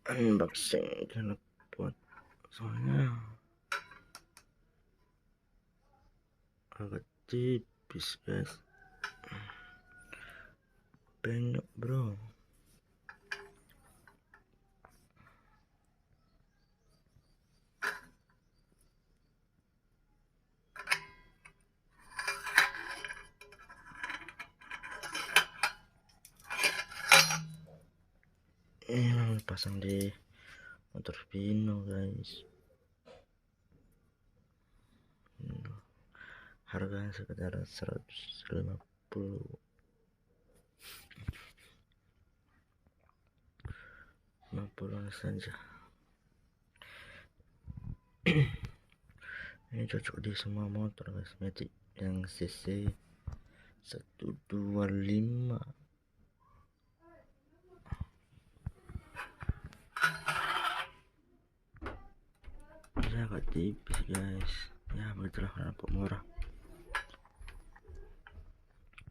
unboxing knalpot, soalnya agak tipis guys, banyak bro. Ini pasang di motor Vino guys, harganya sekitar 150 saja. Ini cocok di semua motor guys, matic yang cc 125. Ya agak tipis guys, ya begitulah knalpot murah,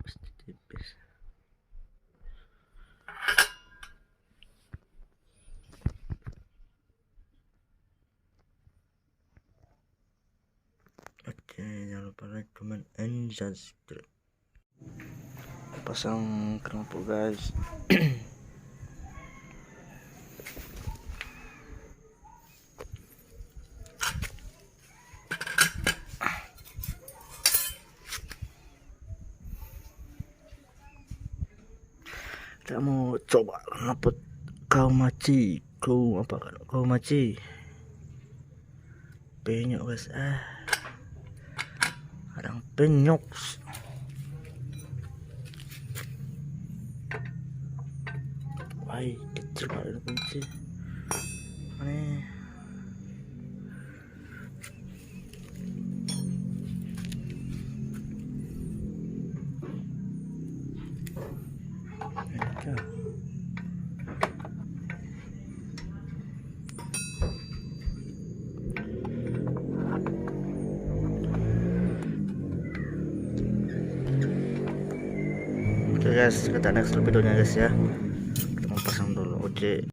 pasti tipis. Oke, jangan lupa like, comment, and subscribe. Pasang knalpot guys. Kita mau coba knalpot KOU apa kan? KOU penyok guys, kadang penyok. Wah, kecil banget kunci. Mana? Oke guys, kita next videonya guys ya. Kita mau pasang dulu. Oke.